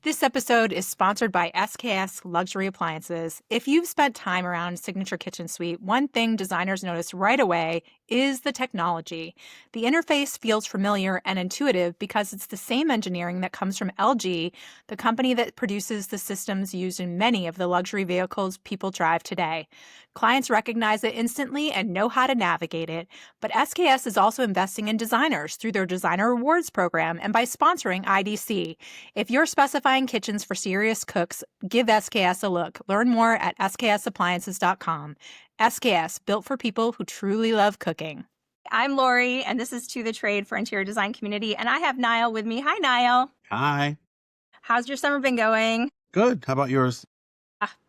This episode is sponsored by SKS Luxury Appliances. If you've spent time around Signature Kitchen Suite, one thing designers notice right away is the technology. The interface feels familiar and intuitive because it's the same engineering that comes from LG, the company that produces the systems used in many of the luxury vehicles people drive today. Clients recognize it instantly and know how to navigate it, but SKS is also investing in designers through their Designer Rewards program and by sponsoring IDC. If you're specifying kitchens for serious cooks, give SKS a look. Learn more at sksappliances.com. SKS, built for people who truly love cooking. I'm Laurie, and this is To The Trade for Interior Design Community, and I have Nile with me. Hi, Nile. Hi. How's your summer been going? Good. How about yours?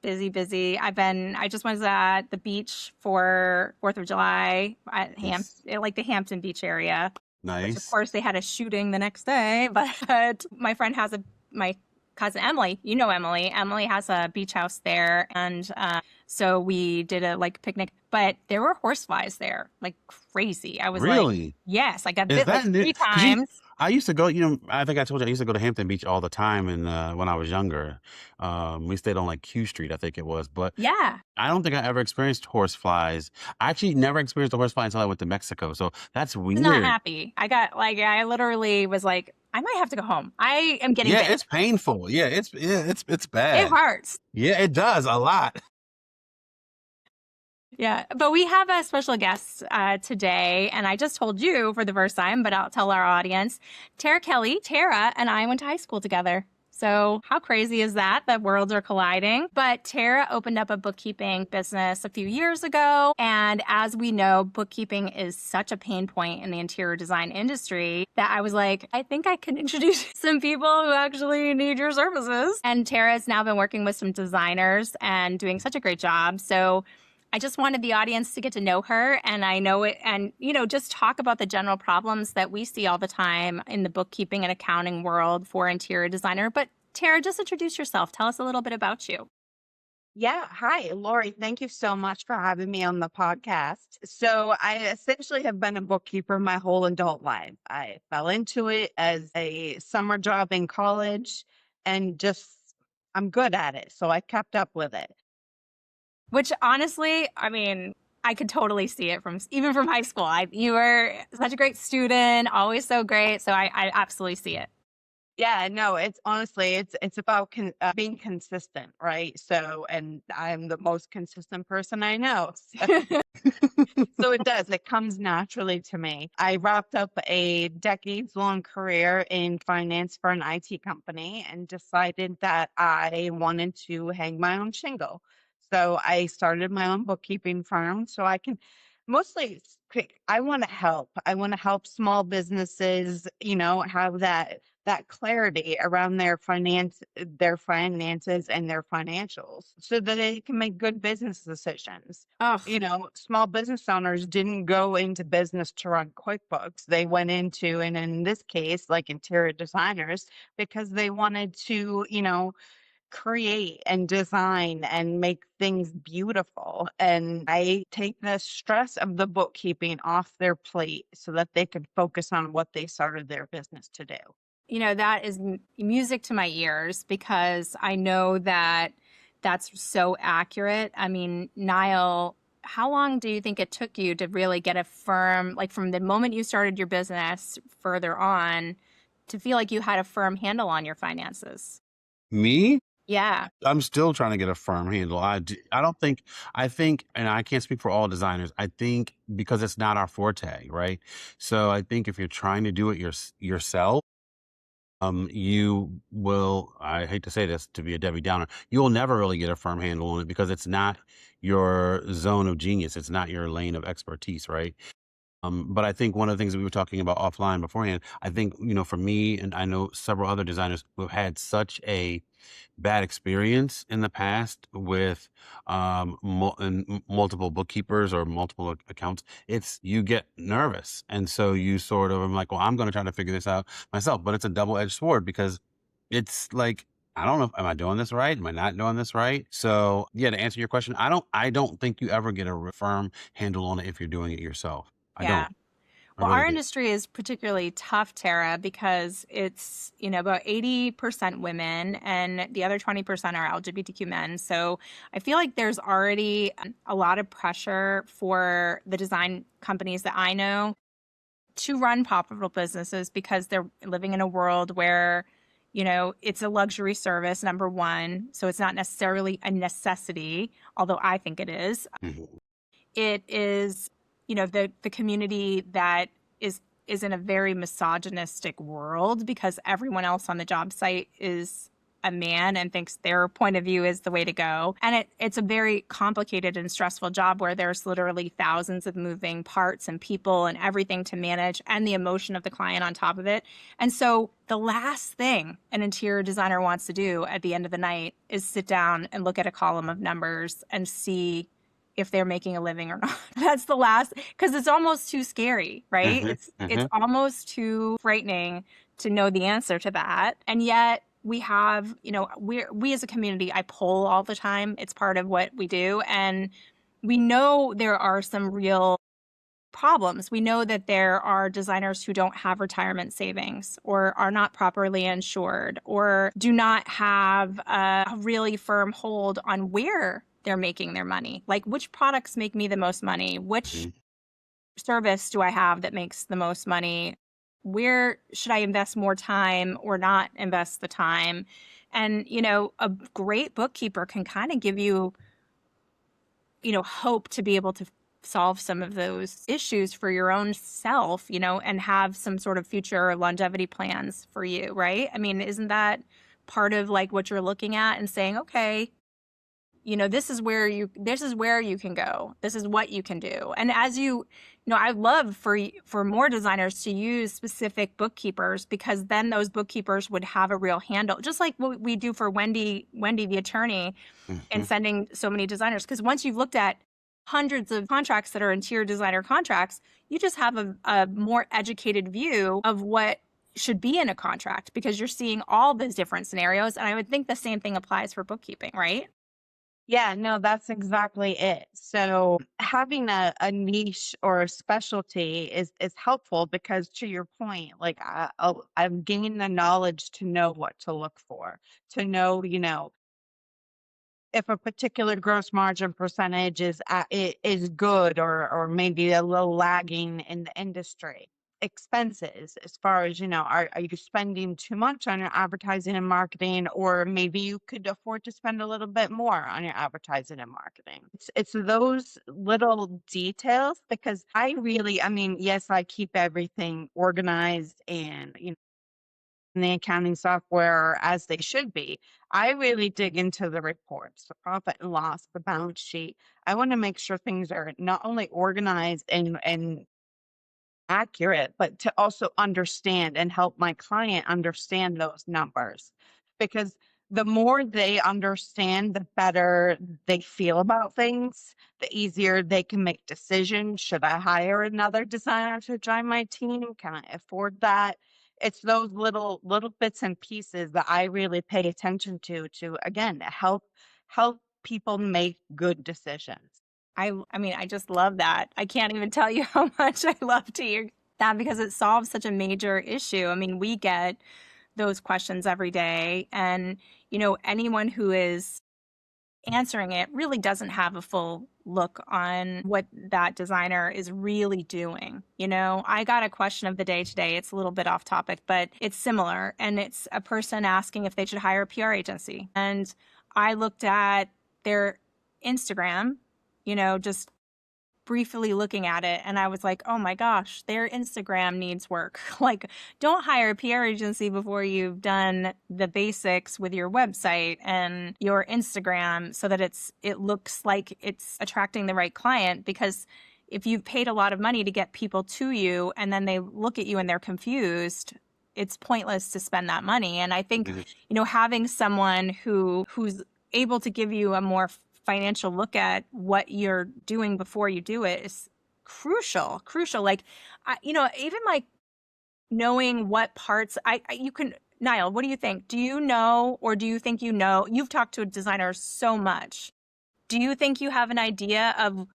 Busy. I just was at the beach for 4th of July at like the Hampton Beach area. Nice. Which, of course, they had a shooting the next day, but my friend has my cousin Emily, you know Emily. Emily has a beach house there, and so we did a picnic. But there were horseflies there, like crazy. I was Really? like, yes, I got Is bit like that new? 3 times. I used to go, I think I told you I used to go to Hampton Beach all the time and when I was younger. We stayed on like Q Street, I think it was. But Yeah. I don't think I ever experienced horseflies. I actually never experienced a horsefly until I went to Mexico. So that's I weird. was not happy. I literally was like, I might have to go home. I am getting bit. It's painful. It's bad. It hurts. Yeah, it does a lot. Yeah, but we have a special guest today, and I just told you for the first time, but I'll tell our audience. Tara Kelley. Tara and I went to high school together. So how crazy is that worlds are colliding? But Tara opened up a bookkeeping business a few years ago. And as we know, bookkeeping is such a pain point in the interior design industry that I was like, I think I can introduce some people who actually need your services. And Tara has now been working with some designers and doing such a great job. So I just wanted the audience to get to know her, and I know it, and just talk about the general problems that we see all the time in the bookkeeping and accounting world for interior designer. But Tara, just introduce yourself. Tell us a little bit about you. Yeah. Hi, Laurie. Thank you so much for having me on the podcast. So I essentially have been a bookkeeper my whole adult life. I fell into it as a summer job in college and I'm good at it. So I kept up with it. Which honestly, I mean, I could totally see it even from high school. You were such a great student, always so great. So I absolutely see it. Yeah, no, it's honestly, it's about being consistent, right? So, and I'm the most consistent person I know. So it comes naturally to me. I wrapped up a decades-long career in finance for an IT company and decided that I wanted to hang my own shingle. So I started my own bookkeeping firm so I can mostly I want to help. I want to help small businesses, have that clarity around their finances and their financials so that they can make good business decisions. Oh, Small business owners didn't go into business to run QuickBooks. They went into, and in this case, like interior designers, because they wanted to, create and design and make things beautiful. And I take the stress of the bookkeeping off their plate so that they could focus on what they started their business to do. That is music to my ears because I know that that's so accurate. I mean, Nile, how long do you think it took you to really get a firm, like from the moment you started your business further on, to feel like you had a firm handle on your finances? Me? Yeah. I'm still trying to get a firm handle. I think, and I can't speak for all designers. I think because it's not our forte, right? So I think if you're trying to do it yourself, you will, I hate to say this to be a Debbie Downer, you will never really get a firm handle on it because it's not your zone of genius. It's not your lane of expertise, right? But I think one of the things that we were talking about offline beforehand, I think, for me, and I know several other designers who have had such a bad experience in the past with multiple bookkeepers or multiple accounts, you get nervous. And so you sort of, I'm like, well, I'm going to try to figure this out myself. But it's a double-edged sword because it's like, I don't know, am I doing this right? Am I not doing this right? So yeah, to answer your question, I don't think you ever get a firm handle on it if you're doing it yourself. I don't. I Well, really our do. industry is particularly tough, Tara, because it's, about 80% women and the other 20% are LGBTQ men. So I feel like there's already a lot of pressure for the design companies that I know to run profitable businesses because they're living in a world where, it's a luxury service, number one. So it's not necessarily a necessity, although I think it is. Mhm. It is, the community that is in a very misogynistic world because everyone else on the job site is a man and thinks their point of view is the way to go. And it's a very complicated and stressful job where there's literally thousands of moving parts and people and everything to manage and the emotion of the client on top of it. And so the last thing an interior designer wants to do at the end of the night is sit down and look at a column of numbers and see if they're making a living or not. That's the last, because it's almost too scary, right? Mhm. It's Mhm. almost too frightening to know the answer to that. And yet we have, we as a community, I poll all the time. It's part of what we do. And we know there are some real problems. We know that there are designers who don't have retirement savings or are not properly insured or do not have a really firm hold on where they're making their money. Like, which products make me the most money? Which Mhm. service do I have that makes the most money? Where should I invest more time or not invest the time? And, a great bookkeeper can kind of give you, hope to be able to solve some of those issues for your own self, and have some sort of future longevity plans for you, right? I mean, isn't that part of like what you're looking at and saying, okay, this is where you can go. This is what you can do. And as I love for more designers to use specific bookkeepers because then those bookkeepers would have a real handle, just like what we do for Wendy the attorney and Mhm. sending so many designers. Because once you've looked at hundreds of contracts that are interior designer contracts, you just have a more educated view of what should be in a contract because you're seeing all those different scenarios. And I would think the same thing applies for bookkeeping, right? Yeah, no, that's exactly it. So having a niche or a specialty is helpful because to your point, like I'm gaining the knowledge to know what to look for, to know, if a particular gross margin percentage is good or maybe a little lagging in the industry. Expenses, as far as are you spending too much on your advertising and marketing, or maybe you could afford to spend a little bit more on your advertising and marketing. It's those little details because I mean, yes, I keep everything organized and in the accounting software as they should be. I really dig into the reports, the profit and loss, the balance sheet. I want to make sure things are not only organized and accurate, but to also understand and help my client understand those numbers. Because the more they understand, the better they feel about things, the easier they can make decisions. Should I hire another designer to join my team? Can I afford that? It's those little bits and pieces that I really pay attention to again help people make good decisions. I mean, I just love that. I can't even tell you how much I love to hear that because it solves such a major issue. I mean, we get those questions every day, and anyone who is answering it really doesn't have a full look on what that designer is really doing. I got a question of the day today. It's a little bit off topic, but it's similar. And it's a person asking if they should hire a PR agency. And I looked at their Instagram, just briefly looking at it and I was like, oh my gosh, their Instagram needs work. Like, don't hire a PR agency before you've done the basics with your website and your Instagram so that it looks like it's attracting the right client, because if you've paid a lot of money to get people to you and then they look at you and they're confused, it's pointless to spend that money. And I think, Mhm. having someone who's able to give you a more financial look at what you're doing before you do it is crucial. Like, even like knowing what parts you can. Nile, what do you think? Do you know, or do you think you've talked to designers so much? Do you think you have an idea of,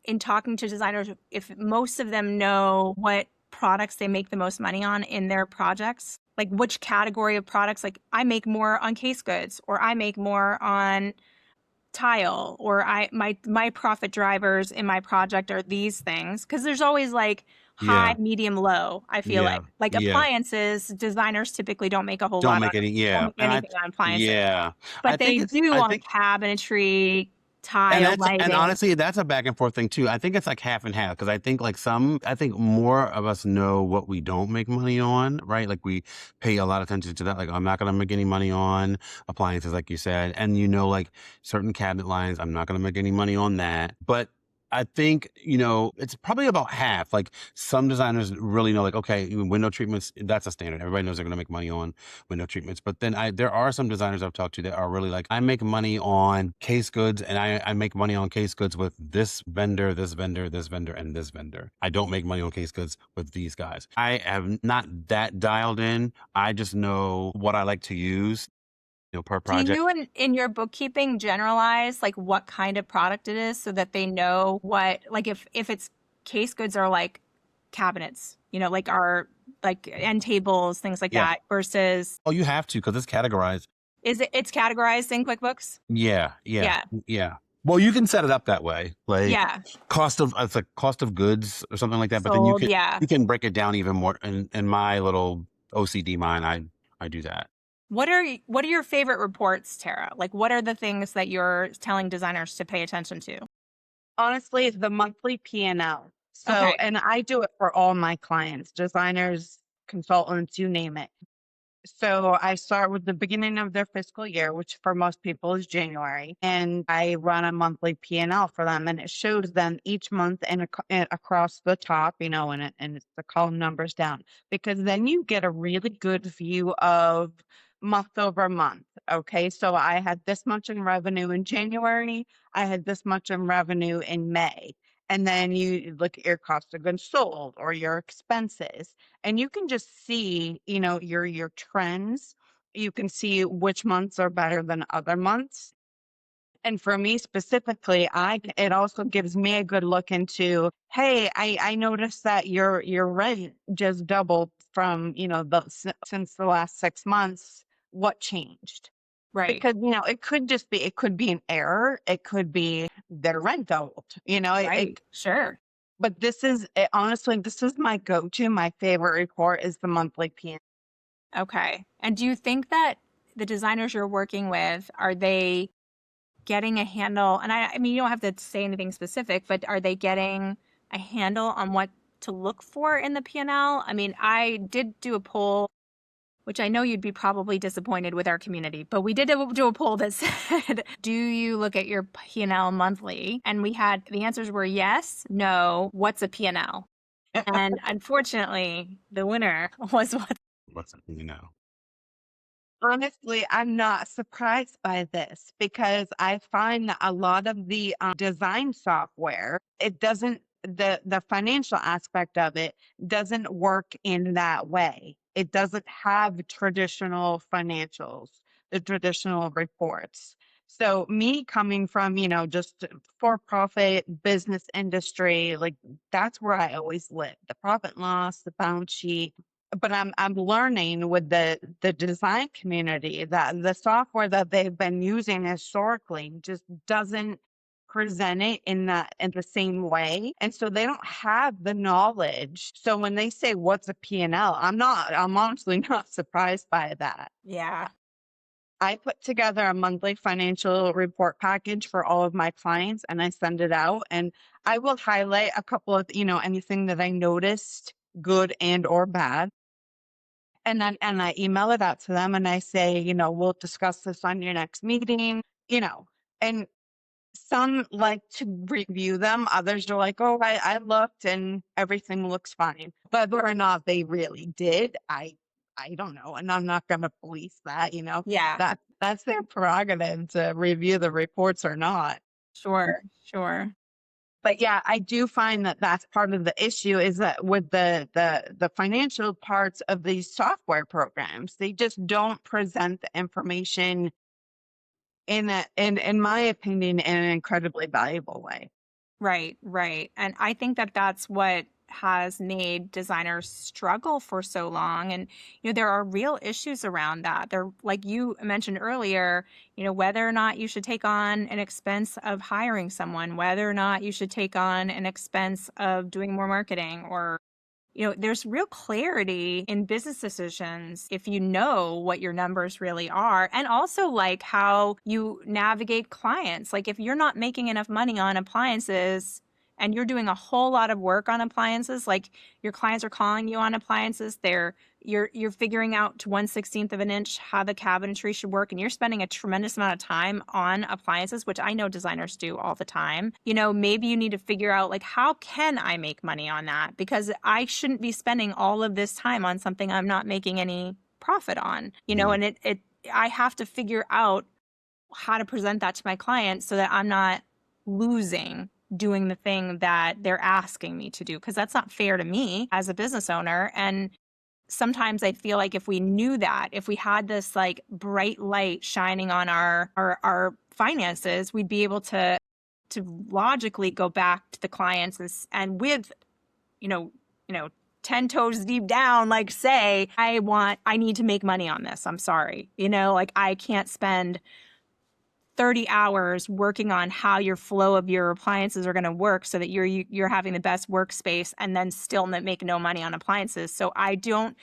in talking to designers, if most of them know what products they make the most money on in their projects? Like which category of products? Like I make more on case goods, or I make more on tile, or my profit drivers in my project are these things, because there's always like high, Yeah. medium, low. I feel Yeah. like Yeah. appliances designers typically don't make a whole Don't lot on, make any. don't Yeah. make And anything on appliances, yeah, I but they think do on cabinetry, and tile, and lighting. honestly, that's a back and forth thing too. I think it's like half and half because I think I think more of us know what we don't make money on, right? Like we pay a lot of attention to that. Like I'm not going to make any money on appliances, like you said, and like certain cabinet lines, I'm not going to make any money on that. But I think, it's probably about half. Like some designers really know, like, okay, window treatments, that's a standard. Everybody knows they're going to make money on window treatments. But then there are some designers I've talked to that are really like, I make money on case goods and I make money on case goods with this vendor, this vendor, this vendor, and this vendor. I don't make money on case goods with these guys. I am not that dialed in. I just know what I like to use, per Do project. you in your bookkeeping generalize like what kind of product it is so that they know what, like if it's case goods are like cabinets, like our like end tables, things like Yeah. that, versus Oh, you have to because it's categorized. it's categorized in QuickBooks? Yeah. Yeah. Yeah. Yeah. Well, you can set it up that way, like Yeah. it's like cost of goods or something like that. But then Sold, yeah. you can break it down even more. In my little OCD mind, I do that. What are your favorite reports, Tara? Like what are the things that you're telling designers to pay attention to? Honestly, the monthly P&L. So, Okay. and I do it for all my clients, designers, consultants, you name it. So I start with the beginning of their fiscal year, which for most people is January, and I run a monthly P&L for them, and it shows them each month and across the top, and it's the column numbers down, because then you get a really good view of month over month. Okay, so I had this much in revenue in January, I had this much in revenue in May. And then you look at your cost of goods sold or your expenses, and you can just see, your trends. You can see which months are better than other months. And for me specifically, it also gives me a good look into, hey, I noticed that your rent just doubled from, since the last 6 months. What changed? Right. Because, it could be an error. It could be their rent doubled, Right. Sure. but honestly, this is my go-to. My favorite report is the monthly P&L. Okay. And do you think that the designers you're working with, are they getting a handle? And I mean, you don't have to say anything specific, but are they getting a handle on what to look for in the P&L? I mean, I did do a poll, which I know you'd be probably disappointed with our community, but we did do a poll that said, do you look at your P&L monthly? And the answers were yes, no, what's a P&L? And unfortunately, the winner was what? What's it? Honestly, I'm not surprised by this because I find that a lot of the design software, it doesn't, the financial aspect of it doesn't work in that way. It doesn't have traditional financials, the traditional reports. So me coming from, just for-profit business industry, like that's where I always lived, the profit and loss, the balance sheet. But I'm learning with the design community that the software that they've been using historically just doesn't present it in the same way. And so they don't have the knowledge. So when they say what's a P&L, I'm honestly not surprised by that. Yeah. I put together a monthly financial report package for all of my clients and I send it out, and I will highlight a couple of, anything that I noticed, good and or bad. And I email it out to them and I say, we'll discuss this on your next meeting, and some like to review them. Others are like, oh, I looked and everything looks fine. Whether or not they really did, I don't know. And I'm not going to police that, Yeah. that's their prerogative to review the reports or not. Sure. Sure. But yeah, I do find that that's part of the issue is that with the financial parts of these software programs, they just don't present the information in my opinion, in an incredibly valuable way. Right. Right. And I think that that's what has made designers struggle for so long. And, there are real issues around that. There, like you mentioned earlier, whether or not you should take on an expense of hiring someone, whether or not you should take on an expense of doing more marketing, or there's real clarity in business decisions if you know what your numbers really are, and also like how you navigate clients. Like if you're not making enough money on appliances and you're doing a whole lot of work on appliances, like your clients are calling you on appliances, you're figuring out to 1/16 of an inch how the cabinetry should work, and you're spending a tremendous amount of time on appliances, which I know designers do all the time. Maybe you need to figure out, like, how can I make money on that? Because I shouldn't be spending all of this time on something I'm not making any profit on. And I have to figure out how to present that to my clients so that I'm not losing doing the thing that they're asking me to do, because that's not fair to me as a business owner. And sometimes I feel like if we knew that, if we had this like bright light shining on our finances, we'd be able to logically go back to the clients and with, you know, you know, 10 toes deep down, like say, I need to make money on this. I'm sorry. Like I can't spend 30 hours working on how your flow of your appliances are going to work so that you're having the best workspace and then still make no money on appliances. So I don't,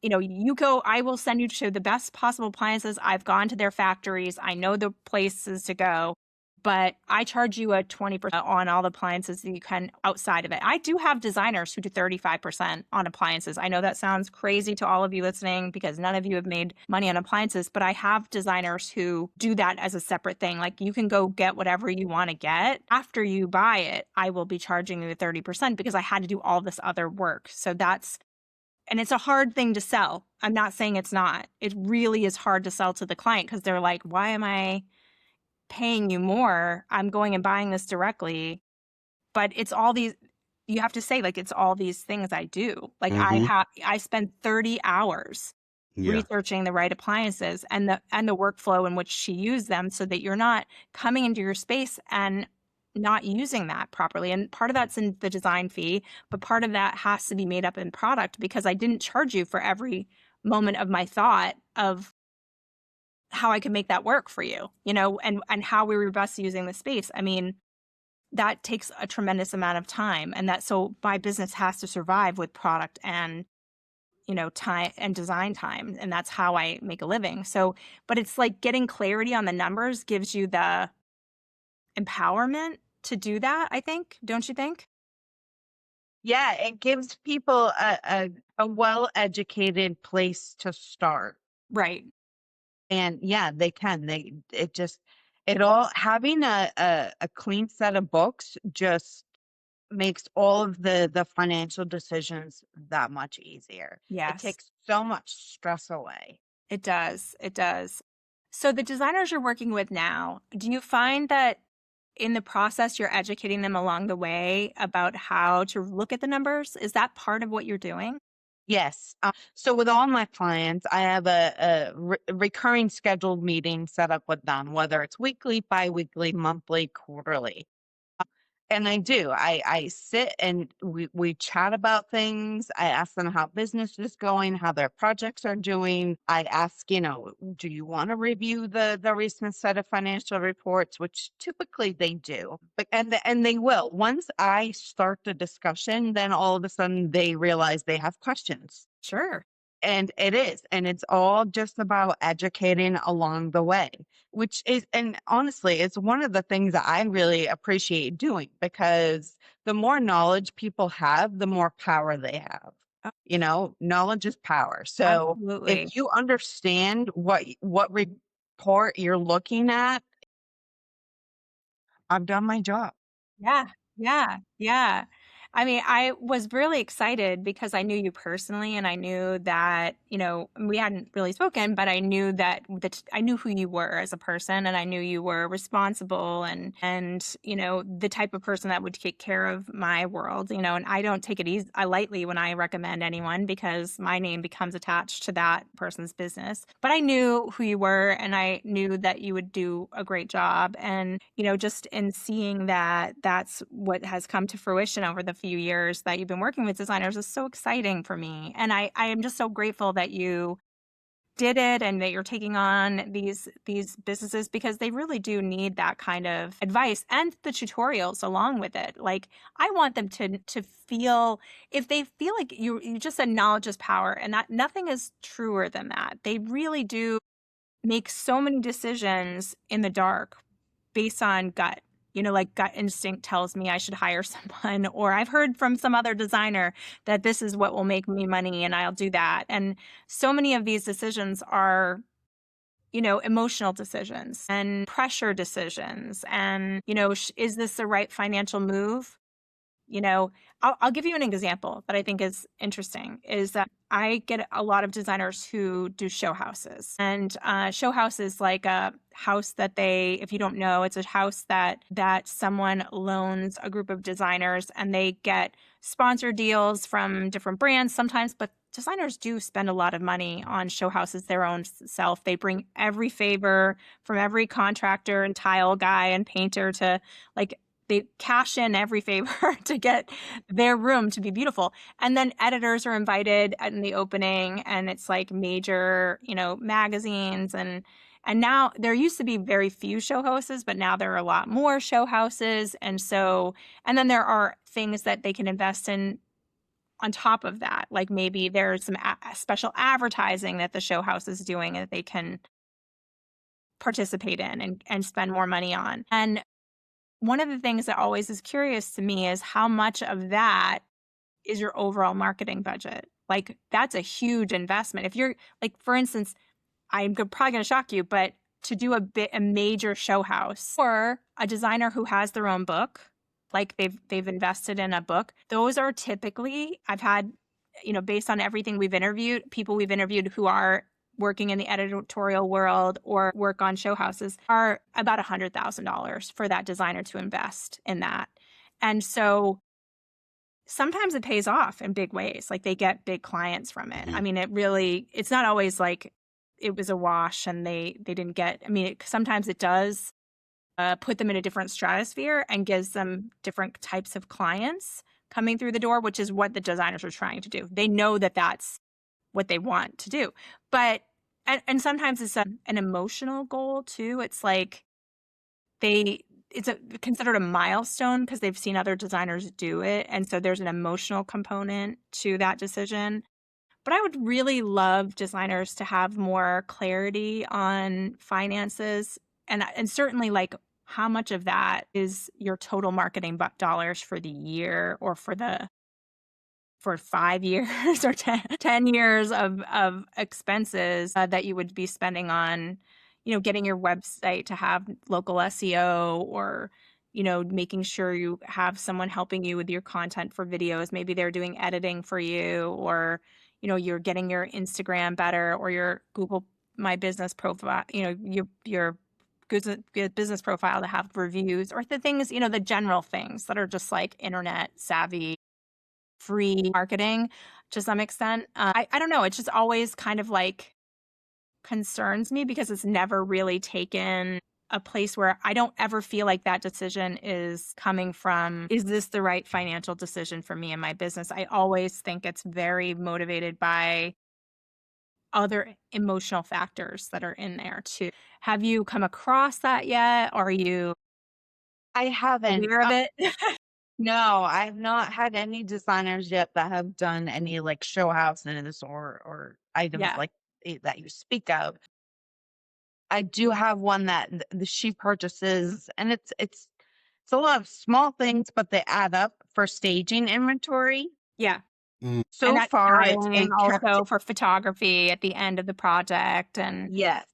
I will send you to the best possible appliances. I've gone to their factories. I know the places to go, but I charge you a 20% on all the appliances that you can outside of it. I do have designers who do 35% on appliances. I know that sounds crazy to all of you listening because none of you have made money on appliances, but I have designers who do that as a separate thing. Like you can go get whatever you want to get. After you buy it, I will be charging you 30% because I had to do all this other work. And it's a hard thing to sell. I'm not saying it's not. It really is hard to sell to the client because they're like, why am I paying you more? I'm going and buying this directly. But it's all these, you have to say, like, it's all these things I do. Like Hmm. I spend 30 hours Yeah. researching the right appliances and the workflow in which she used them so that you're not coming into your space and not using that properly. And part of that's in the design fee, but part of that has to be made up in product because I didn't charge you for every moment of my thought of how I could make that work for you, and how we were best using the space. I mean, that takes a tremendous amount of time, and so my business has to survive with product and time and design time, and that's how I make a living. So, but it's like getting clarity on the numbers gives you the empowerment to do that, I think. Don't you think? Yeah, it gives people a well-educated place to start. Right. And yeah, they can. It just it all having a clean set of books just makes all of the financial decisions that much easier. It Yes, takes so much stress away. it does. It does. So the designers you're working with now, do you find that in the process you're educating them along the way about how to look at the numbers? Is that part of what you're doing? Yes. So with all my clients, I have a recurring scheduled meeting set up with them, whether it's weekly, biweekly, monthly, quarterly. And I do. I sit and we chat about things. I ask them how business is going, how their projects are doing. I ask, do you want to review the recent set of financial reports, which typically they do. But and they will. Once I start the discussion, then all of a sudden they realize they have questions. Sure. And it is. And it's all just about educating along the way, which is, and honestly, it's one of the things that I really appreciate doing because the more knowledge people have, the more power they have. Oh, Knowledge is power. So if absolutely. you understand what report you're looking at, I've done my job. Yeah, yeah, yeah. I mean, I was really excited because I knew you personally and I knew that, we hadn't really spoken, but I knew that I knew who you were as a person and I knew you were responsible and the type of person that would take care of my world, and I don't take it easy, I lightly when I recommend anyone because my name becomes attached to that person's business. But I knew who you were and I knew that you would do a great job. And, just in seeing that that's what has come to fruition over the few years that you've been working with designers is so exciting for me. And I am just so grateful that you did it and that you're taking on these businesses, because they really do need that kind of advice and the tutorials along with it. Like, I want them to feel, if they feel like you just said knowledge is power, and that nothing is truer than that. They really do make so many decisions in the dark based on gut. Like gut instinct tells me I should hire someone, or I've heard from some other designer that this is what will make me money and I'll do that. And so many of these decisions are, emotional decisions and pressure decisions. And, is this the right financial move? I'll give you an example that I think is interesting, is that I get a lot of designers who do show houses. And show house is like a house that if you don't know, it's a house that someone loans a group of designers, and they get sponsored deals from different brands sometimes, but designers do spend a lot of money on show houses their own self. They bring every favor from every contractor and tile guy and painter to, like, they cash in every favor to get their room to be beautiful. And then editors are invited in the opening, and it's like major, magazines. And now there used to be very few show houses, but now there are a lot more show houses. And then there are things that they can invest in on top of that. Like maybe there's some special advertising that the show house is doing that they can participate in and spend more money on. And one of the things that always is curious to me is how much of that is your overall marketing budget. Like, that's a huge investment. If you're, like, for instance, probably going to shock you, but to do a major show house or a designer who has their own book, like they've invested in a book, those are typically, I've had, based on everything people we've interviewed who are working in the editorial world or work on show houses, are about $100,000 for that designer to invest in that. And so sometimes it pays off in big ways. Like, they get big clients from it. I mean, it's not always like it was a wash and they didn't get, sometimes it does put them in a different stratosphere and gives them different types of clients coming through the door, which is what the designers are trying to do. They know that that's what they want to do. But, and sometimes it's an emotional goal too. It's like it's considered a milestone because they've seen other designers do it. And so there's an emotional component to that decision. But I would really love designers to have more clarity on finances, and certainly, like, how much of that is your total marketing dollars for the year, or for 5 years or 10 years of expenses that you would be spending on, getting your website to have local SEO, or, making sure you have someone helping you with your content for videos. Maybe they're doing editing for you, or, you're getting your Instagram better, or your Google My Business profile, your good business profile to have reviews, or the things, the general things that are just like internet savvy, free marketing to some extent. I don't know. It's just always kind of like concerns me because it's never really taken a place where I don't ever feel like that decision is coming from, is this the right financial decision for me and my business? I always think it's very motivated by other emotional factors that are in there too. Have you come across that yet? Are you I haven't. aware of it? No, I've not had any designers yet that have done any like show houses or items Yeah. like that you speak of. I do have one that she purchases, and it's a lot of small things, but they add up for staging inventory. Yeah. And So that far, styling it kept also for photography at the end of the project, and, yes.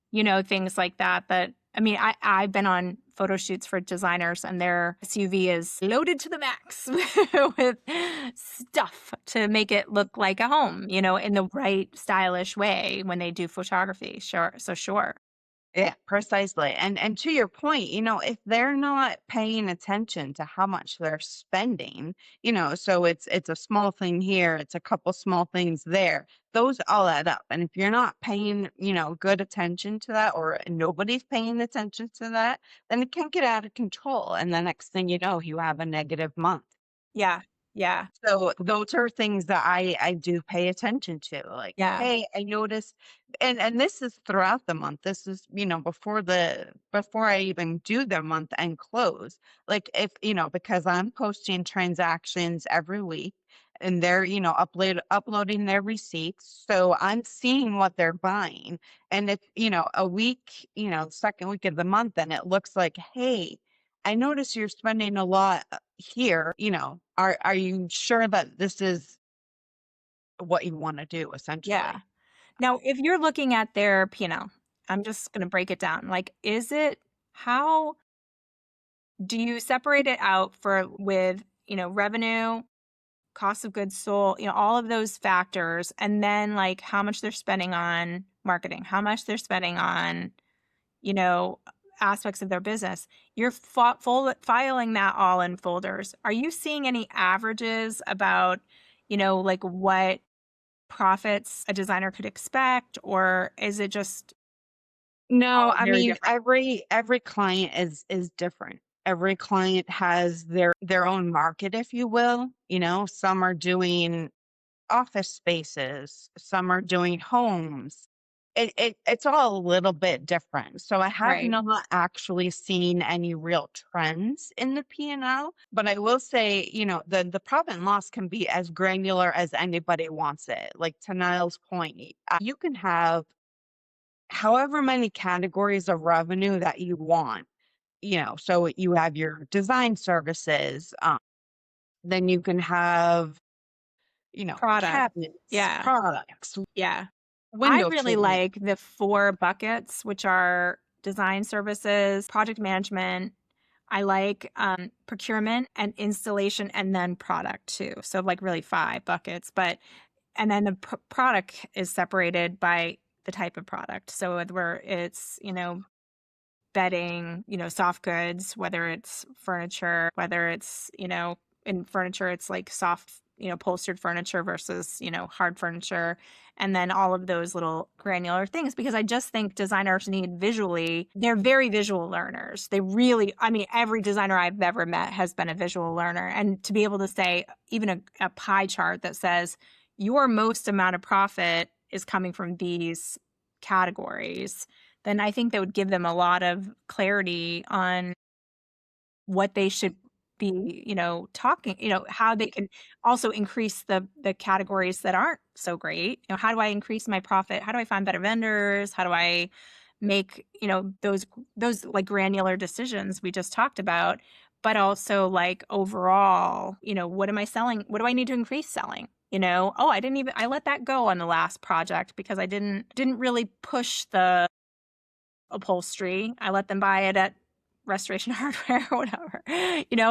things like that. I've been on photo shoots for designers, and their SUV is loaded to the max with stuff to make it look like a home, in the right stylish way when they do photography. Sure. So sure. Yeah, precisely. And to your point, if they're not paying attention to how much they're spending, so it's a small thing here, it's a couple small things there. Those all add up. And if you're not paying, good attention to that, or nobody's paying attention to that, then it can get out of control. And the next thing you know, you have a negative month. Yeah. Yeah. So those are things that I do pay attention to. Like, Yeah. hey, I noticed, and this is throughout the month. This is, before I even do the month end close. Like if, because I'm posting transactions every week and they're, uploading their receipts. So I'm seeing what they're buying. And if, a week, second week of the month, and it looks like, hey, I notice you're spending a lot here, are you sure that this is what you want to do Yeah. essentially? Now, if you're looking at their P&L, I'm just going to break it down. Like, how do you separate it out with, revenue, cost of goods sold, all of those factors, and then like how much they're spending on marketing, how much they're spending on, you know, aspects of their business. You're filing that all in folders. Are you seeing any averages about, like what profits a designer could expect, or is it just No, all I very mean different? every client is different. Every client has their own market, if you will. Some are doing office spaces, some are doing homes. It's all a little bit different. So I have Right. not actually seen any real trends in the P&L, but I will say, the profit and loss can be as granular as anybody wants it. Like to Nile's point, you can have however many categories of revenue that you want. So you have your design services, then you can have, Product. cabinets, Yeah. products, Yeah. I window really treatment. like the 4 buckets, which are design services, project management. I like procurement and installation, and then product too. So like really 5 buckets, and then the product is separated by the type of product. So where it's, bedding, soft goods, whether it's furniture, whether it's, in furniture, it's like soft, upholstered furniture versus, hard furniture. And then all of those little granular things, because I just think designers need they're very visual learners. They really, I mean, every designer I've ever met has been a visual learner. And to be able to say, even a pie chart that says your most amount of profit is coming from these categories, then I think that would give them a lot of clarity on what they should be, talking, how they can also increase the categories that aren't so great. How do I increase my profit? How do I find better vendors? How do I make, those like granular decisions we just talked about, but also like overall, what am I selling? What do I need to increase selling? Oh, I let that go on the last project because I didn't really push the upholstery. I let them buy it at Restoration Hardware or whatever,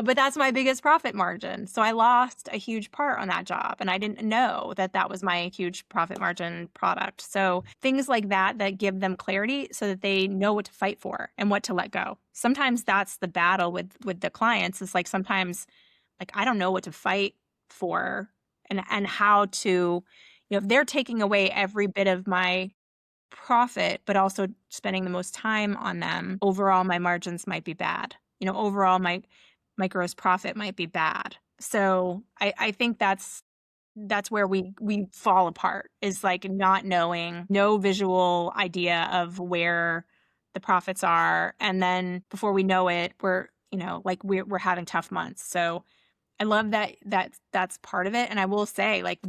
but that's my biggest profit margin. So I lost a huge part on that job and I didn't know that that was my huge profit margin product. So things like that give them clarity so that they know what to fight for and what to let go. Sometimes that's the battle with the clients. Is like sometimes like I don't know what to fight for and how to, if they're taking away every bit of my profit, but also spending the most time on them, overall my margins might be bad. Overall my gross profit might be bad. So I think that's where we fall apart, is like not knowing, no visual idea of where the profits are. And then before we know it, we're having tough months. So I love that's part of it. And I will say, like,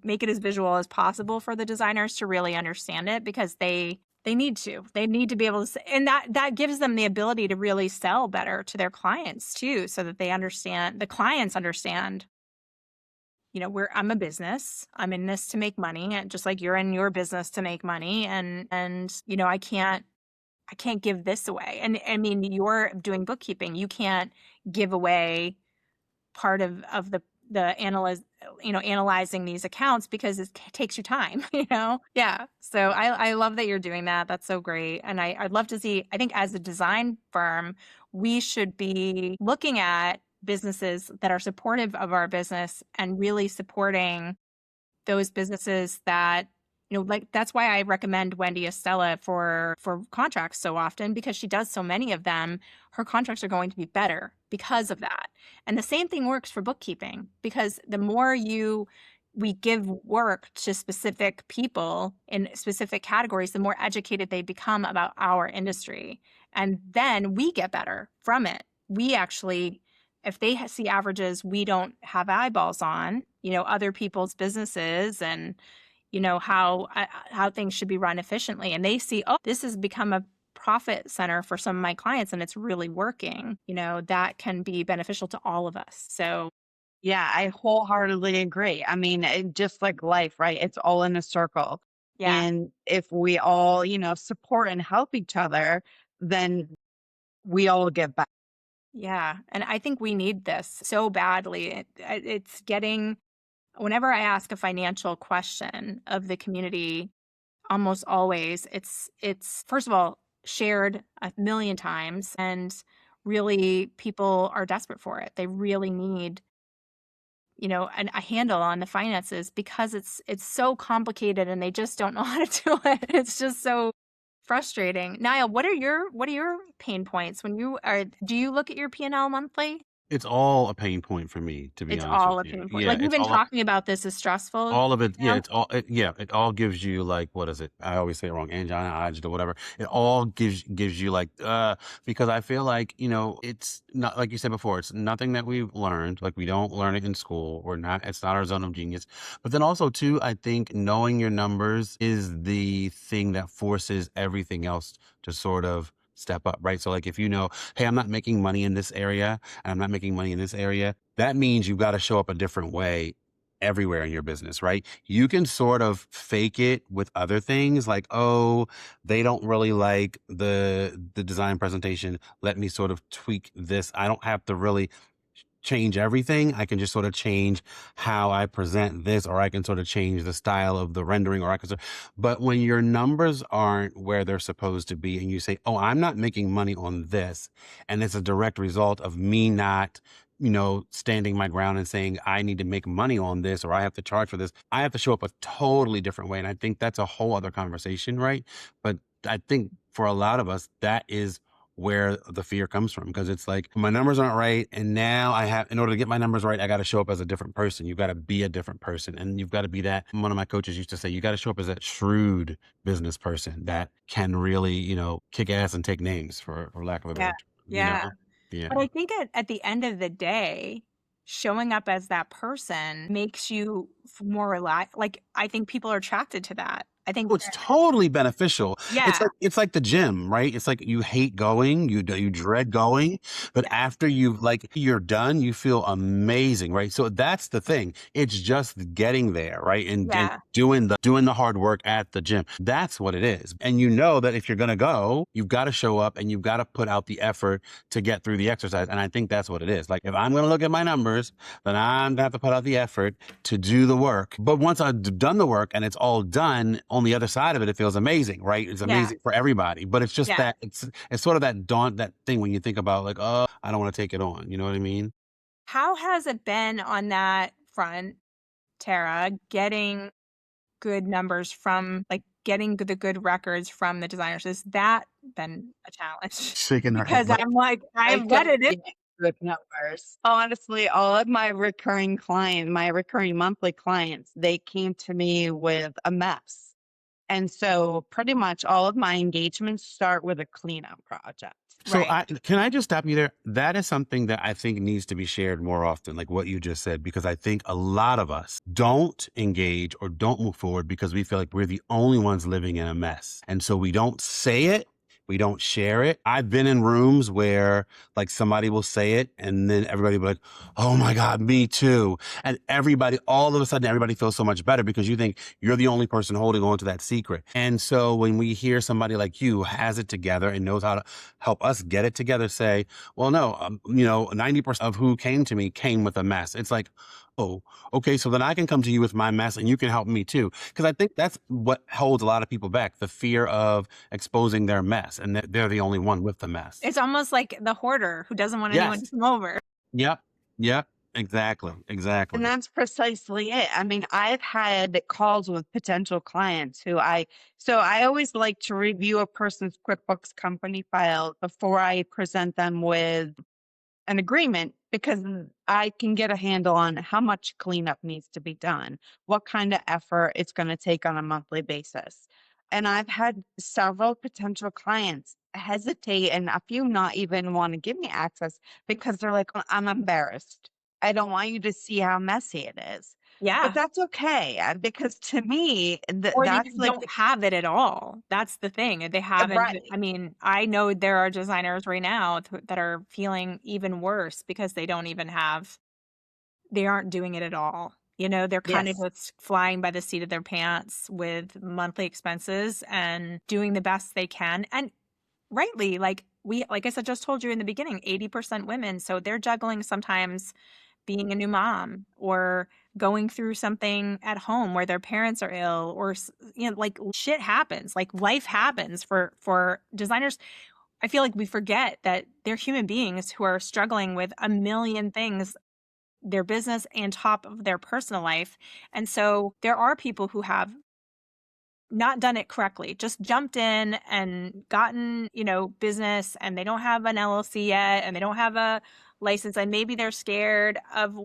make it as visual as possible for the designers to really understand it, because they need to. They need to be able to and that gives them the ability to really sell better to their clients too, so that the clients understand, I'm a business. I'm in this to make money, and just like you're in your business to make money, and I can't give this away. And I mean, you're doing bookkeeping. You can't give away part of the analyzing these accounts, because it takes you time. Yeah. So I love that you're doing that. That's so great. And I'd love to see, I think as a design firm, we should be looking at businesses that are supportive of our business and really supporting those businesses that, like, that's why I recommend Wendy Estella for contracts so often, because she does so many of them. Her contracts are going to be better because of that. And the same thing works for bookkeeping, because the more we give work to specific people in specific categories, the more educated they become about our industry. And then we get better from it. We actually, if they see averages we don't have eyeballs on, other people's businesses and how things should be run efficiently, and they see, oh, this has become a profit center for some of my clients and it's really working, that can be beneficial to all of us. So Yeah, I wholeheartedly agree. I mean, just like life, right? It's all in a circle. yeah. And if we all, support and help each other, then we all get better. Yeah. And I think we need this so badly. It's getting, whenever I ask a financial question of the community, almost always it's first of all shared a million times, and really people are desperate for it. They really need, a handle on the finances, because it's so complicated and they just don't know how to do it. It's just so frustrating. Niall, what are your pain points when do you look at your P&L monthly? It's all a pain point for me, to be It's honest with all a you. pain point. Yeah, Like, it's even all talking about this is stressful, all of it. Yeah, now? it all gives you, like, what is it? I always say it wrong, angina, agita, whatever. It all gives you, like, because I feel like, it's not, like you said before, it's nothing that we've learned. Like, we don't learn it in school. It's not our zone of genius. But then also too, I think knowing your numbers is the thing that forces everything else to sort of step up, right? So like, if hey, I'm not making money in this area and I'm not making money in this area, that means you've got to show up a different way everywhere in your business, right? You can sort of fake it with other things, like, oh, they don't really like the design presentation. Let me sort of tweak this. I don't have to really change everything. I can just sort of change how I present this, or I can sort of change the style of the rendering, but when your numbers aren't where they're supposed to be and you say, oh, I'm not making money on this, and it's a direct result of me not, standing my ground and saying, I need to make money on this, or I have to charge for this, I have to show up a totally different way. And I think that's a whole other conversation, right? But I think for a lot of us, that is where the fear comes from, because it's like, my numbers aren't right, and now in order to get my numbers right, I got to show up as a different person. You've got to be a different person, and you've got to be that. One of my coaches used to say, you got to show up as that shrewd business person that can really, kick ass and take names, for lack of a Yeah. better term, Yeah. yeah. But I think at the end of the day, showing up as that person makes you more like, I think people are attracted to that. I think Oh, it's totally beneficial. yeah, It's like the gym, right? It's like, you hate going, you dread going, but yeah, after you're done, you feel amazing, right? So that's the thing. It's just getting there, right? And yeah, doing the hard work at the gym. That's what it is. And you know that if you're gonna go, you've got to show up and you've got to put out the effort to get through the exercise. And I think that's what it is. Like, if I'm gonna look at my numbers, then I'm gonna have to put out the effort to do the work. But once I've done the work and it's all done, on the other side of it, it feels amazing, right? It's yeah, amazing for everybody. But it's just yeah. that it's sort of that thing when you think about, like, oh, I don't want to take it on. You know what I mean? How has it been on that front, Tara, getting good numbers from, like, getting the good records from the designers? Has that been a challenge? Shaking her head Because like, I'm like, I I've got don't it in. get good numbers. Honestly, all of my recurring monthly clients, they came to me with a mess. And so pretty much all of my engagements start with a cleanup project. so Right. can I just stop you there? That is something that I think needs to be shared more often, like what you just said, because I think a lot of us don't engage or don't move forward because we feel like we're the only ones living in a mess. And so we don't say it. We don't share it. I've been in rooms where, like, somebody will say it and then everybody will be like, oh my God, me too. And all of a sudden, everybody feels so much better because you think you're the only person holding on to that secret. And so when we hear somebody like you has it together and knows how to help us get it together, say, well, no, 90% of who came to me came with a mess. It's like, oh, okay, so then I can come to you with my mess and you can help me too. Because I think that's what holds a lot of people back, the fear of exposing their mess and that they're the only one with the mess. It's almost like the hoarder who doesn't want anyone to Yes. come over. Yep. Yep. Exactly. And Exactly. that's precisely it. I mean, I've had calls with potential clients so I always like to review a person's QuickBooks company file before I present them with an agreement because I can get a handle on how much cleanup needs to be done, what kind of effort it's going to take on a monthly basis. And I've had several potential clients hesitate and a few not even want to give me access because they're like, "Oh, I'm embarrassed. I don't want you to see how messy it is." But Yeah. that's okay because to me, Or they that's just like don't have it at all. That's the thing. They haven't right. I mean, I know there are designers right now that are feeling even worse because they don't even have they aren't doing it at all. They're kind of Yes. just flying by the seat of their pants with monthly expenses and doing the best they can. And rightly, like I said, just told you in the beginning, 80% women. So they're juggling sometimes being a new mom or going through something at home where their parents are ill or like shit happens, like life happens for designers. I feel like we forget that they're human beings who are struggling with a million things, their business and top of their personal life. And so there are people who have not done it correctly, just jumped in and gotten, business, and they don't have an LLC yet and they don't have a license, and maybe they're scared of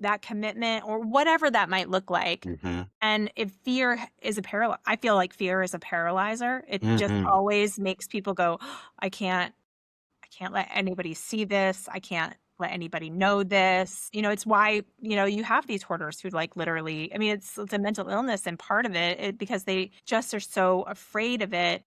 that commitment or whatever that might look like. Hmm. And if fear is I feel like fear is a paralyzer. It just Hmm. always makes people go, I can't let anybody see this. I can't let anybody know this. It's why, you have these hoarders who like literally, I mean, it's a mental illness and part of it because they just are so afraid of it.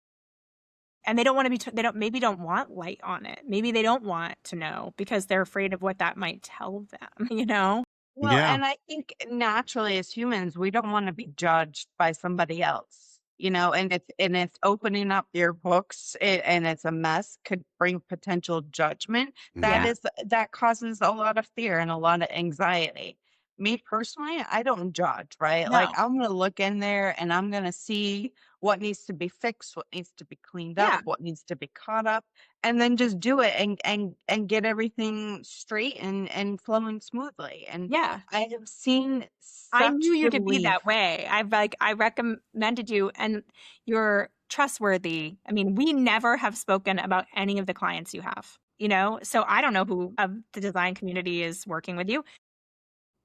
And they don't want to they maybe don't want light on it. Maybe they don't want to know because they're afraid of what that might tell them, you know? Well, Yeah. and I think naturally as humans, we don't want to be judged by somebody else, and it's opening up your books and it's a mess could bring potential judgment. That Yeah. Hmm. is that causes a lot of fear and a lot of anxiety. Me personally, I don't judge, right? Like No. I'm gonna look in there and I'm gonna see what needs to be fixed, what needs to be cleaned up, Yeah. what needs to be caught up, and then just do it and get everything straight and flowing smoothly. And Yeah. I have seen I knew such you could be relief. that way. I recommended you and you're trustworthy. I mean, we never have spoken about any of the clients you have, So I don't know who of the design community is working with you.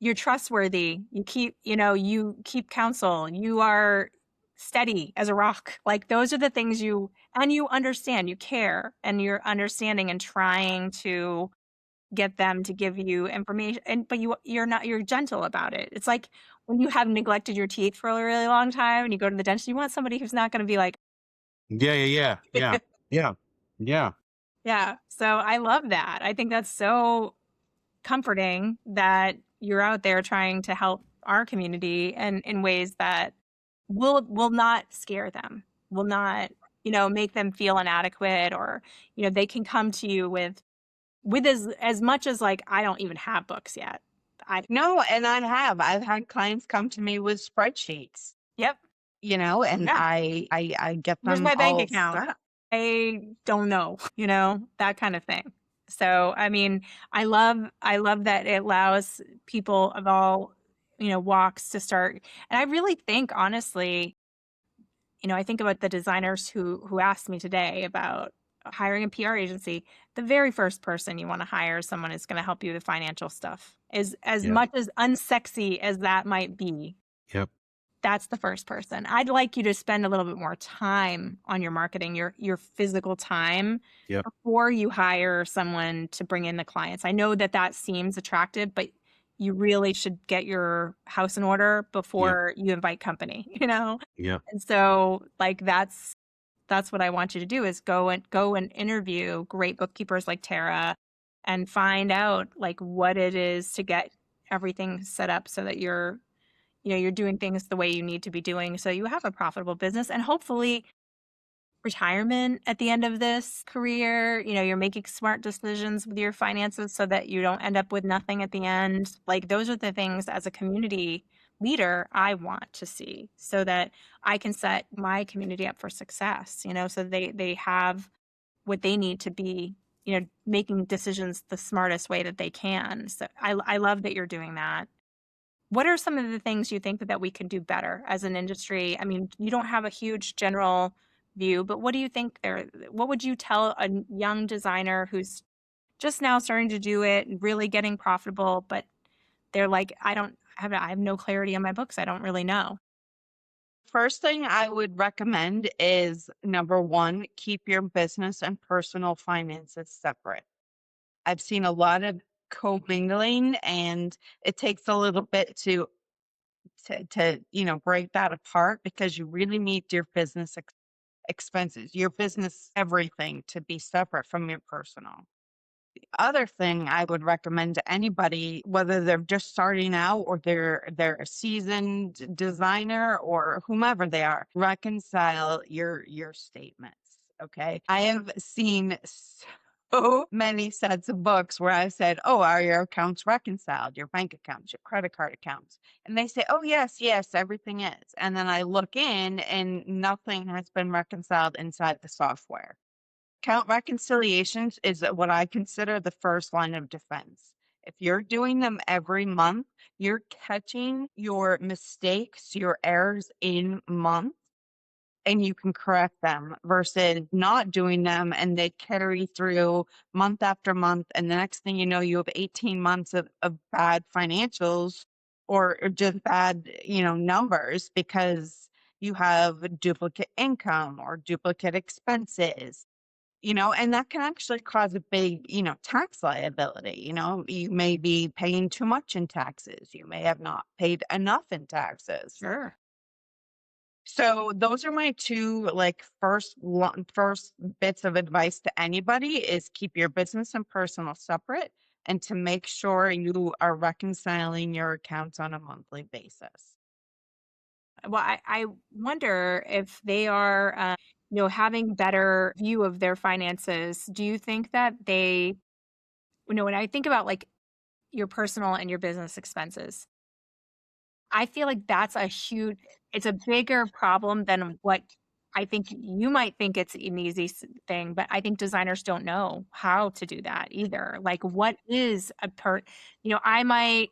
You're trustworthy. You keep counsel. You are steady as a rock. Like those are the things and you understand, you care, and you're understanding and trying to get them to give you information, but you're gentle about it. It's like when you have neglected your teeth for a really long time and you go to the dentist, you want somebody who's not going to be like, Yeah. Yeah. Yeah. Yeah. Yeah. Yeah. yeah. So I love that. I think that's so comforting that you're out there trying to help our community and in ways that will not scare them, will not, make them feel inadequate, or, they can come to you with as much as like, I don't even have books yet. I No, and I've had clients come to me with spreadsheets, Yep. and Yeah. I get Here's them my bank all account. set up. I don't know, that kind of thing. So, I mean, I love that it allows people of all, walks to start. And I really think honestly, I think about the designers who asked me today about hiring a PR agency. The very first person you want to hire is someone who's going to help you with financial stuff. Is as Yep. much as unsexy as that might be, Yep. that's the first person. I'd like you to spend a little bit more time on your marketing, your physical time Yep. before you hire someone to bring in the clients. I know that that seems attractive, but you really should get your house in order Yep. before you invite company, you know? Yep. And so like that's what I want you to do is go and interview great bookkeepers like Tara and find out like what it is to get everything set up so that you're doing things the way you need to be doing so you have a profitable business and hopefully retirement at the end of this career. You're making smart decisions with your finances so that you don't end up with nothing at the end. Like those are the things as a community leader I want to see so that I can set my community up for success, so they have what they need to be, making decisions the smartest way that they can. So I love that you're doing that. What are some of the things you think that we can do better as an industry? I mean, you don't have a huge general view, but what do you think what would you tell a young designer who's just now starting to do it and really getting profitable, but they're like, I have no clarity on my books. I don't really know. First thing I would recommend is number one, keep your business and personal finances separate. I've seen a lot of commingling, and it takes a little bit to break that apart, because you really need your business expenses, your business everything to be separate from your personal. Other thing I would recommend to anybody, whether they're just starting out or they're a seasoned designer or whomever they are, reconcile your statements. Okay. I have seen so many sets of books where I said, "Oh, are your accounts reconciled? Your bank accounts, your credit card accounts?" And they say, "Oh, yes, yes, everything is." And then I look in and nothing has been reconciled inside the software. Count reconciliations is what I consider the first line of defense. If you're doing them every month, you're catching your mistakes, your errors in month, and you can correct them versus not doing them and they carry through month after month. And the next thing you know, you have 18 months of bad financials, or just bad, numbers, because you have duplicate income or duplicate expenses, and that can actually cause a big, tax liability. You may be paying too much in taxes. You may have not paid enough in taxes. Sure. So those are my two, like, first bits of advice to anybody is keep your business and personal separate, and to make sure you are reconciling your accounts on a monthly basis. Well, I wonder if they are, having better view of their finances. Do you think that when I think about like your personal and your business expenses, I feel like it's a bigger problem than what I think you might think it's an easy thing, but I think designers don't know how to do that either. Like, what is I might,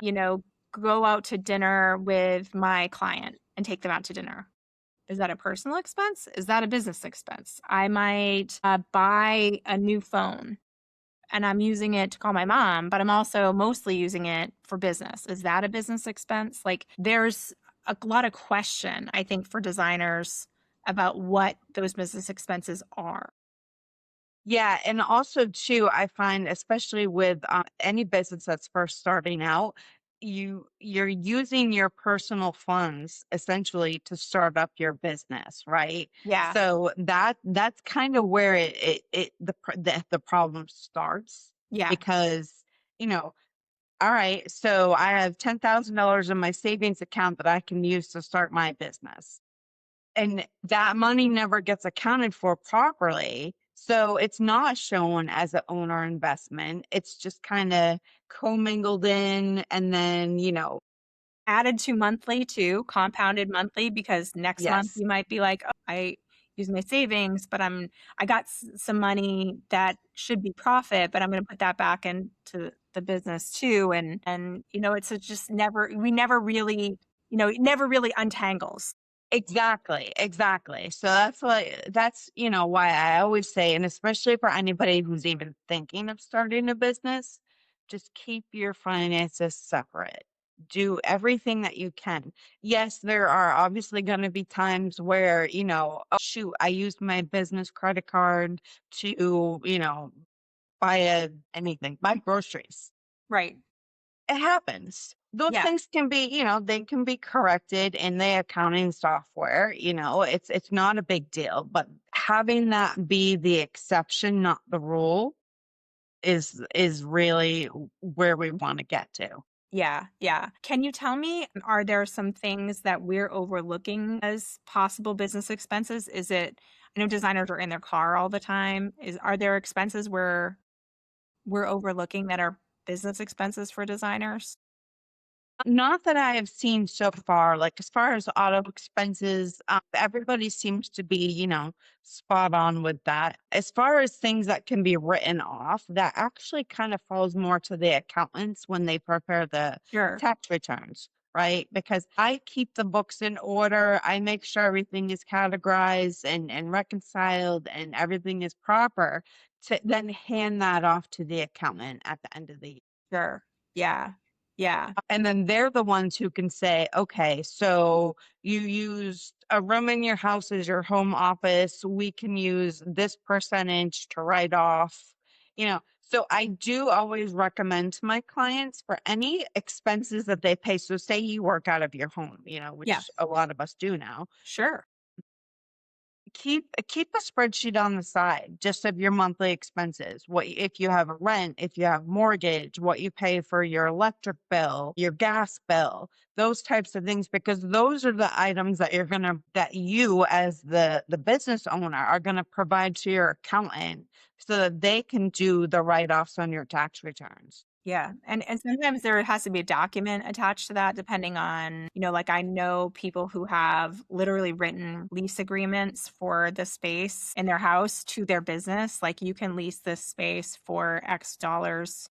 you know, go out to dinner with my client and take them out to dinner. Is that a personal expense? Is that a business expense? I might buy a new phone and I'm using it to call my mom, but I'm also mostly using it for business. Is that a business expense? Like, there's a lot of question, I think, for designers about what those business expenses are. Yeah, and also too, I find especially with any business that's first starting out, you're using your personal funds essentially to start up your business, right? Yeah. So that's kind of where the problem starts, Yeah. because you know, all right, so I have $10,000 in my savings account that I can use to start my business, and that money never gets accounted for properly. So it's not shown as an owner investment. It's just kind of commingled in. And then, Added to monthly too, compounded monthly, because next month yes, you might be like, "Oh, I use my savings, but I got some money that should be profit, but I'm going to put that back into the business too." And just we never really, it never really untangles. exactly, exactly. So why I always say, and especially for anybody who's even thinking of starting a business, just keep your finances separate. Do everything that you can. Yes, there are obviously going to be times where, oh, shoot, I used my business credit card to, buy groceries. Right. It happens. Those Yeah. things can be, they can be corrected in the accounting software. It's not a big deal, but having that be the exception, not the rule, is really where we want to get to. Yeah, yeah. Can you tell me, are there some things that we're overlooking as possible business expenses? I know designers are in their car all the time. Are there expenses where we're overlooking that are business expenses for designers? Not that I have seen so far. Like, as far as auto expenses, everybody seems to be, spot on with that. As far as things that can be written off, that actually kind of falls more to the accountants when they prepare the Sure. tax returns. right? Because I keep the books in order. I make sure everything is categorized and reconciled and everything is proper to then hand that off to the accountant at the end of the year. Sure. Yeah. Yeah. And then they're the ones who can say, okay, so you used a room in your house as your home office. We can use this percentage to write off, you know. So I do always recommend to my clients for any expenses that they pay. So say you work out of your home, Yeah. which a lot of us do now. Sure. Keep a spreadsheet on the side just of your monthly expenses. What if you have a rent, if you have mortgage, what you pay for your electric bill, your gas bill, those types of things, because those are the items that that you as the business owner are gonna provide to your accountant so that they can do the write-offs on your tax returns. Yeah. And sometimes there has to be a document attached to that depending on, like I know people who have literally written lease agreements for the space in their house to their business. Like you can lease this space for X dollars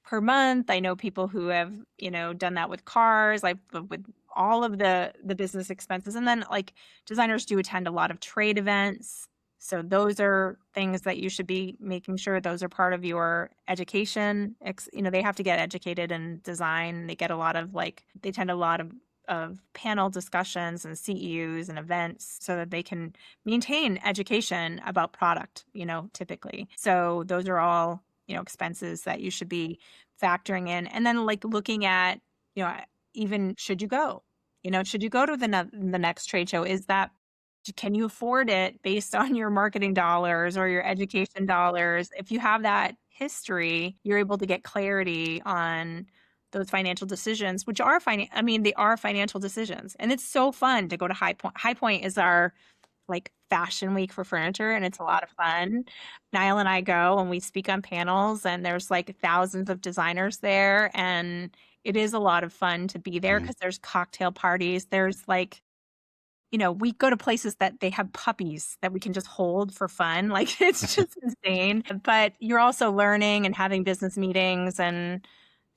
per month. I know people who have, done that with cars, like with all of the business expenses. And then like designers do attend a lot of trade events. So those are things that you should be making sure those are part of your education. They have to get educated in design. They get a lot of they attend a lot of panel discussions and CEUs and events so that they can maintain education about product, typically. So those are all, expenses that you should be factoring in. And then like looking at, even should you go? Should you go to the next trade show? Can you afford it based on your marketing dollars or your education dollars? If you have that history, you're able to get clarity on those financial decisions, which are they are financial decisions. And it's so fun to go to High Point. High Point is our like fashion week for furniture, and it's a lot of fun. Nile and I go and we speak on panels, and there's like thousands of designers there, and it is a lot of fun to be there Yeah. because there's cocktail parties. There's like, we go to places that they have puppies that we can just hold for fun. Like it's just insane. But you're also learning and having business meetings, and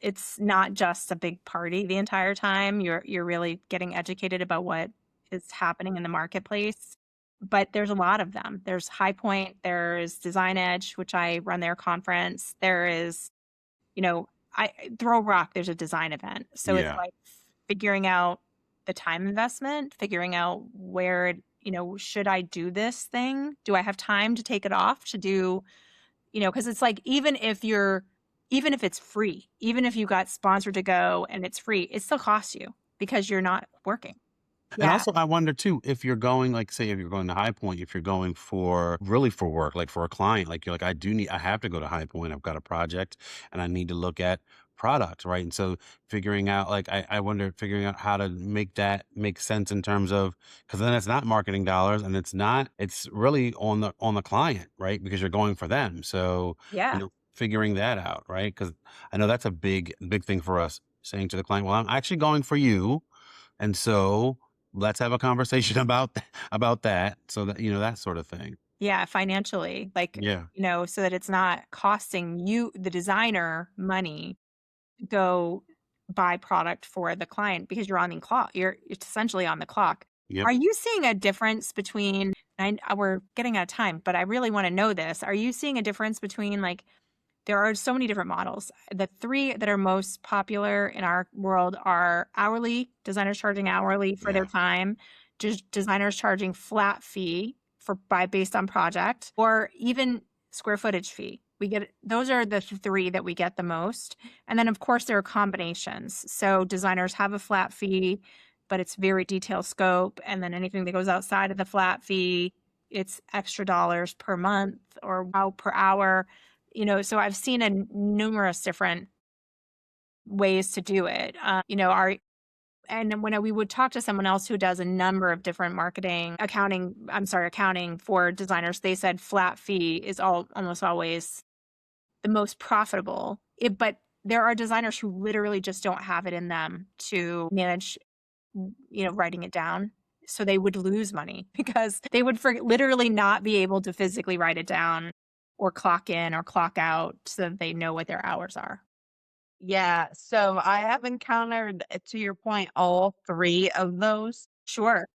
it's not just a big party the entire time. You're really getting educated about what is happening in the marketplace. But there's a lot of them. There's High Point, there's Design Edge, which I run their conference. There is, I Throw Rock, there's a design event. So it's Yeah. like figuring out the time investment, figuring out where, should I do this thing? Do I have time to take it off to do, because it's like even if it's free, even if you got sponsored to go and it's free, it still costs you because you're not working. And Yeah. also, I wonder too, if you're going, like, say, if you're going to High Point, if you're going for really for work, like for a client, like you're like, I have to go to High Point. I've got a project and I need to look at product, right? And so figuring out, like, I wonder, figuring out how to make that make sense in terms of, because then it's not marketing dollars and it's really on the client, right? Because you're going for them. So, Yeah. figuring that out, right? Because I know that's a big thing for us saying to the client, well, I'm actually going for you. And so let's have a conversation about that so that, that sort of thing. Yeah. Financially, like, Yeah. so that it's not costing you, the designer, money to go buy product for the client because you're on the clock. It's essentially on the clock. Yep. Are you seeing a difference between, we're getting out of time, but I really want to know this. Are you seeing a difference between like, there are so many different models. The three that are most popular in our world are hourly, designers charging hourly for their Yeah. time, just designers charging flat fee based on project, or even square footage fee. Those are the three that we get the most. And then of course there are combinations. So designers have a flat fee, but it's very detailed scope. And then anything that goes outside of the flat fee, it's extra dollars per month or per hour. So I've seen numerous different ways to do it. And when we would talk to someone else who does a number of different accounting for designers, they said flat fee is almost always the most profitable. But there are designers who literally just don't have it in them to manage, writing it down. So they would lose money because they would literally not be able to physically write it down or clock in or clock out so that they know what their hours are. Yeah. So I have encountered, to your point, all three of those. Sure.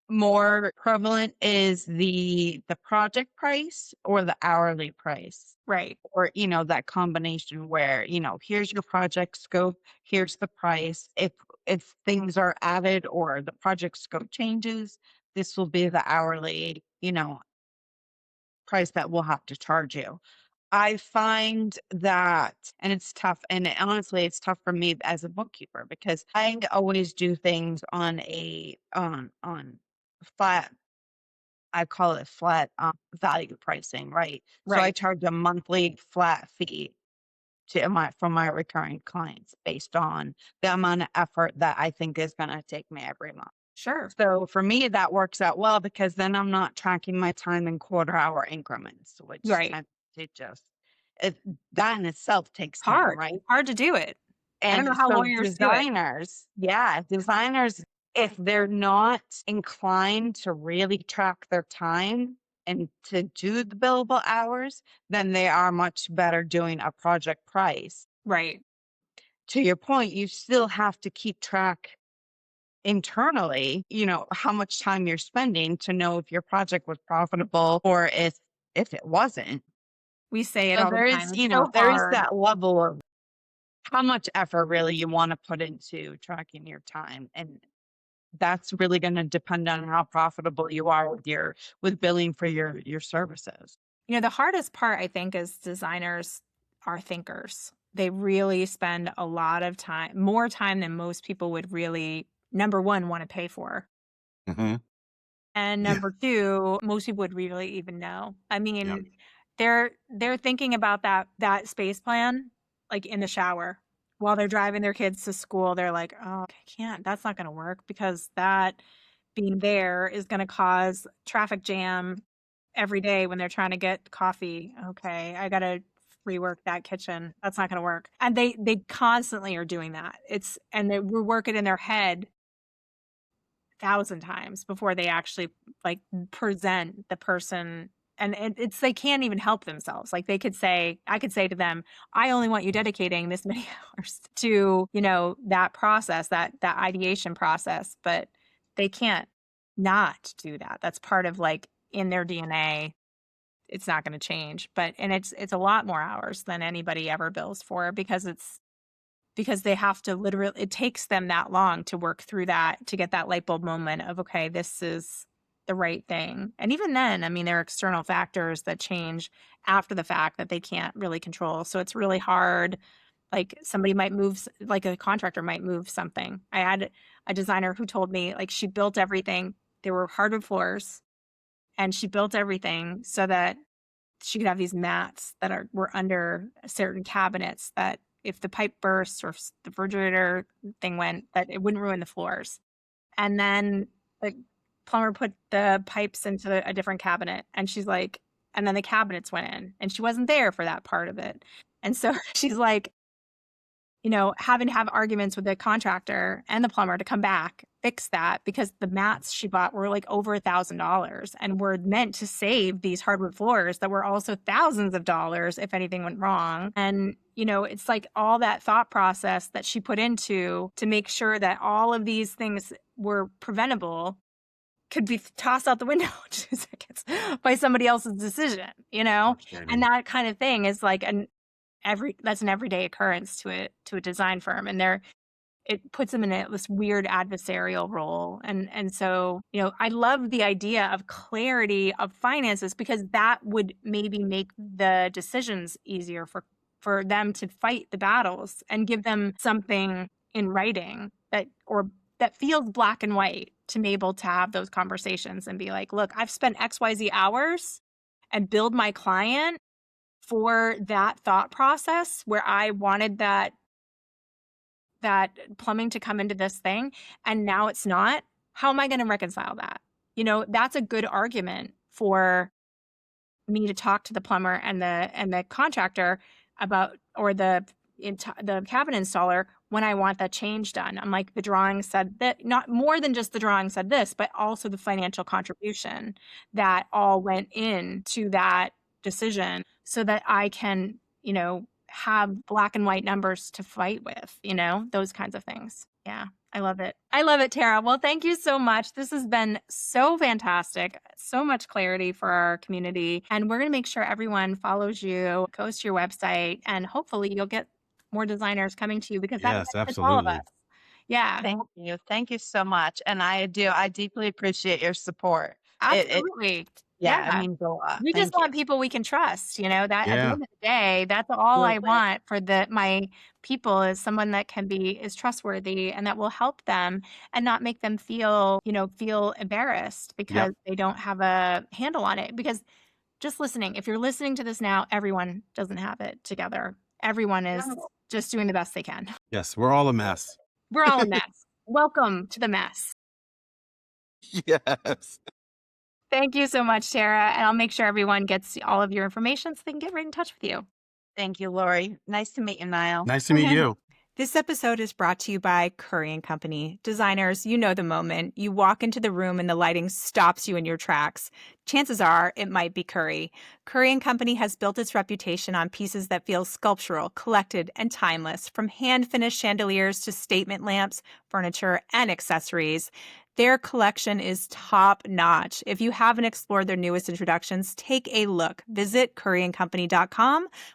More prevalent is the project price or the hourly price, Right. or that combination where here's your project scope, here's the price. If things are added or the project scope changes, this will be the hourly price that we'll have to charge you. I find that, and it's tough, and honestly, it's tough for me as a bookkeeper because I always do things on a on flat. I call it flat value pricing, right? So I Right. charge a monthly flat fee to my from my recurring clients based on the amount of effort that I think is going to take me every month. Sure. So for me, that works out well because then I'm not tracking my time in quarter-hour increments, which Right. tend to just it, that in itself takes time, Hard. right? Hard to do it. I don't know And how so lawyers do it. designers, if they're not inclined to really track their time and to do the billable hours, then they are much better doing a project price. Right. To your point, you still have to keep track internally, how much time you're spending to know if your project was profitable or if it wasn't. We say it So all the there is, time. It's so there is hard. that level of how much effort really you want to put into tracking your time. And that's really going to depend on how profitable you are with billing for your services. The hardest part, I think, is designers are thinkers. They really spend a lot of time, more time than most people would really, number one, want to pay for. Hmm. And Yeah. number two, most people would really even know. I Yeah. mean, they're thinking about that space plan like in the shower while they're driving their kids to school. They're like, "Oh, I can't. That's not going to work because that being there is going to cause traffic jam every day when they're trying to get coffee. Okay, I got to rework that kitchen. That's not going to work." And they constantly are doing that. We're working in their head 1,000 times before they actually like present the person. And it's they can't even help themselves. Like I could say to them, I only want you dedicating this many hours to, that process, that ideation process, but they can't not do that. That's part of like in their DNA. It's not going to change. And it's a lot more hours than anybody ever bills for because they have to literally it takes them that long to work through that to get that light bulb moment of okay, this is the right thing. And even then, I mean, there are external factors that change after the fact that they can't really control. So it's really hard. Like somebody might move, like a contractor might move something. I had a designer who told me like she built everything. There were hardwood floors and she built everything so that she could have these mats that were under certain cabinets that if the pipe burst or if the refrigerator thing went, that it wouldn't ruin the floors. And then the plumber put the pipes into a different cabinet, and she's like, and then the cabinets went in, and she wasn't there for that part of it. And so she's like, having to have arguments with the contractor and the plumber to come back, fix that because the mats she bought were like over $1,000 and were meant to save these hardwood floors that were also thousands of dollars if anything went wrong. And, it's like all that thought process that she put into to make sure that all of these things were preventable could be tossed out the window in 2 seconds by somebody else's decision, and that kind of thing is like that's an everyday occurrence to a design firm, and it puts them in this weird adversarial role. And so, I love the idea of clarity of finances because that would maybe make the decisions easier for them to fight the battles and give them something in writing that feels black and white to be able to have those conversations and be like, look, I've spent XYZ hours and build my client for that thought process where I wanted that plumbing to come into this thing and now it's not. How am I going to reconcile that? That's a good argument for me to talk to the plumber and the contractor about, or the cabinet installer when I want that change done. I'm like, the drawing said that, not more than just the drawing said this, but also the financial contribution that all went into that decision so that I can, have black and white numbers to fight with, those kinds of things. Yeah, I love it. I love it, Tara. Well, thank you so much. This has been so fantastic. So much clarity for our community. And we're going to make sure everyone follows you, goes to your website, and hopefully you'll get more designers coming to you because that Yes, benefits all of us. absolutely. Yeah, Thank you. Thank you so much. And I deeply appreciate your support. absolutely. Yeah, it Yeah. means a lot. We just Thank you. want people we can trust, that at the Yeah. end of the day, that's all I Absolutely. want for my people is someone that is trustworthy and that will help them and not make them feel embarrassed Yep. because they don't have a handle on it. Because just listening, if you're listening to this now, everyone doesn't have it together. Everyone is No, just doing the best they can. Yes, we're all a mess. We're all a mess. Welcome to the mess. Yes. Thank you so much, Tara. And I'll make sure everyone gets all of your information so they can get right in touch with you. thank you, Laurie. Nice to meet you, Nile. Nice to meet you. This episode is brought to you by Curry & Company. Designers, you know the moment. You walk into the room and the lighting stops you in your tracks. Chances are it might be Curry. Curry & Company has built its reputation on pieces that feel sculptural, collected, and timeless, from hand-finished chandeliers to statement lamps, furniture, and accessories. Their collection is top-notch. If you haven't explored their newest introductions, take a look. Visit curryandcompany.com,